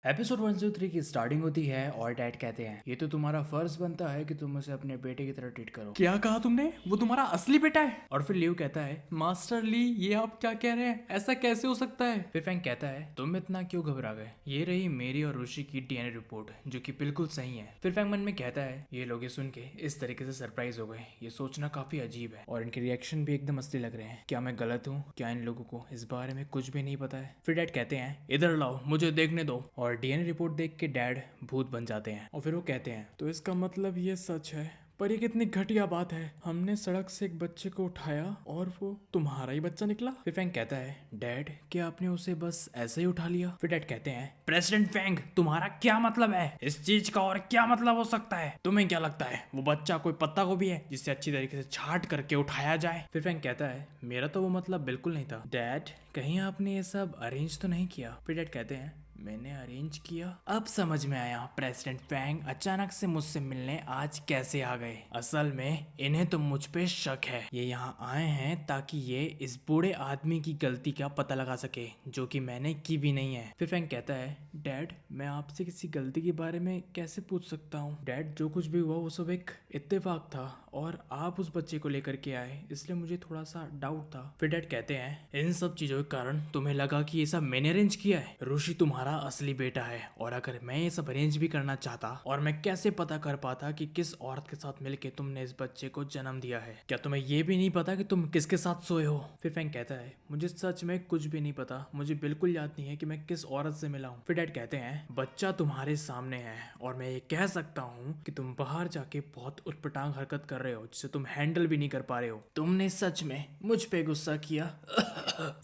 Episode 103 की starting होती है और डैड कहते हैं ये तो तुम्हारा फर्ज बनता है कि तुम उसे अपने बेटे की तरह ट्रीट करो। क्या कहा तुमने? वो तुम्हारा असली बेटा है? और फिर लियो कहता है मास्टर ली, ये आप क्या कह रहे हैं? ऐसा कैसे हो सकता है? फिर फैंग कहता है तुम इतना क्यों घबरा गए, ये रही मेरी और ऋषि की डीएनए रिपोर्ट जो कि बिल्कुल सही है। फिर फैंग मन में कहता है ये लोग ये सुन के इस तरीके से सरप्राइज हो गए, ये सोचना काफी अजीब है और इनके रिएक्शन भी एकदम असली लग रहे हैं। क्या मैं गलत हूँ? क्या इन लोगों को इस बारे में कुछ भी नहीं पता है? फिर डैड कहते हैं इधर लाओ मुझे देखने दो, और डीएनए रिपोर्ट देख के डैड भूत बन जाते हैं। और फिर वो कहते हैं तो इसका मतलब ये सच है। पर ये कितनी घटिया बात है। हमने सड़क से एक बच्चे को उठाया और वो तुम्हारा ही बच्चा निकला। फिर फैंग कहता है डैड क्या आपने उसे बस ऐसे ही उठा लिया? फिर डैड कहते हैं प्रेसिडेंट फैंग तुम्हारा क्या मतलब है इस चीज का, और क्या मतलब हो सकता है? तुम्हें क्या लगता है वो बच्चा कोई पत्ता गोभी है जिससे अच्छी तरीके से छाट करके उठाया जाए? फिर फैंग कहता है मेरा तो वो मतलब बिल्कुल नहीं था। डैड कहीं आपने ये सब अरेंज तो नहीं किया? फिर डैड कहते हैं मैंने अरेंज किया, अब समझ में आया प्रेसिडेंट फैंग अचानक से मुझसे मिलने आज कैसे आ गए। असल में इन्हें तो मुझ पे शक है, ये यहाँ आए हैं ताकि ये इस बूढ़े आदमी की गलती का पता लगा सके जो कि मैंने की भी नहीं है। फिर फैंग कहता है डैड मैं आपसे किसी गलती के बारे में कैसे पूछ सकता हूँ? डैड जो कुछ भी हुआ वो सब एक इत्तेफाक था और आप उस बच्चे को लेकर के आए इसलिए मुझे थोड़ा सा डाउट था। फिर डैड कहते हैं इन सब चीजों के कारण तुम्हें लगा कि ये सब मैंने अरेंज किया है। ऋषि तुम्हारा असली बेटा है और अगर मैं ये सब अरेंज भी करना चाहता और मैं कैसे पता कर पाता कि किस औरत के साथ मिलके तुमने इस बच्चे को जन्म दिया है? क्या तुम्हें ये भी नहीं पता कि तुम किसके साथ सोए हो? फिर फैंग कहता है मुझे सच में कुछ भी नहीं पता, मुझे बिल्कुल याद नहीं है कि मैं किस औरत से मिला हूँ। फिर डैड कहते हैं बच्चा तुम्हारे सामने है और मैं ये कह सकता हूँ कि तुम बाहर जाके बहुत उटपटांग हरकत कर रहे हो जिसे तुम हैंडल भी नहीं कर पा रहे हो। तुमने सच में मुझ पे गुस्सा किया?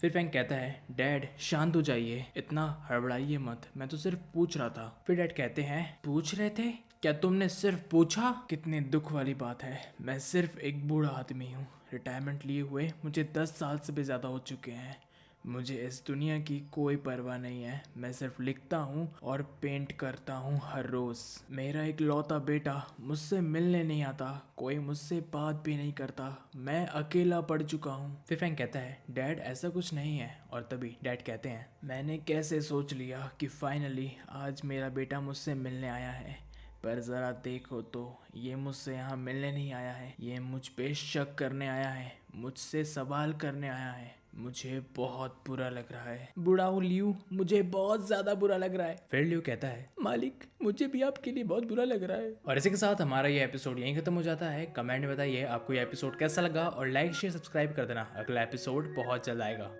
फिर फैंग कहता है डैड शांत हो जाइए, इतना हड़बड़ाइए मत, मैं तो सिर्फ पूछ रहा था। फिर डैड कहते हैं पूछ रहे थे? क्या तुमने सिर्फ पूछा? कितने दुख वाली बात है, मैं सिर्फ एक बूढ़ा आदमी हूँ, रिटायरमेंट लिए हुए मुझे 10 साल से भी ज़्यादा हो चुके हैं, मुझे इस दुनिया की कोई परवाह नहीं है, मैं सिर्फ लिखता हूँ और पेंट करता हूँ हर रोज़। मेरा एक लौता बेटा मुझसे मिलने नहीं आता, कोई मुझसे बात भी नहीं करता, मैं अकेला पड़ चुका हूँ। फिर फैंग कहता है डैड ऐसा कुछ नहीं है। और तभी डैड कहते हैं मैंने कैसे सोच लिया कि फाइनली आज मेरा बेटा मुझसे मिलने आया है, पर ज़रा देखो तो ये मुझसे यहाँ मिलने नहीं आया है, ये मुझ पे शक करने आया है, मुझसे सवाल करने आया है। मुझे बहुत बुरा लग रहा है। बुरा हूँ लियू, मुझे बहुत ज्यादा बुरा लग रहा है। फिर लियो कहता है मालिक मुझे भी आपके लिए बहुत बुरा लग रहा है। और इसी के साथ हमारा ये एपिसोड यहीं खत्म हो जाता है। कमेंट में बताइए आपको ये एपिसोड कैसा लगा और लाइक शेयर सब्सक्राइब कर देना, अगला एपिसोड बहुत जल्द आएगा।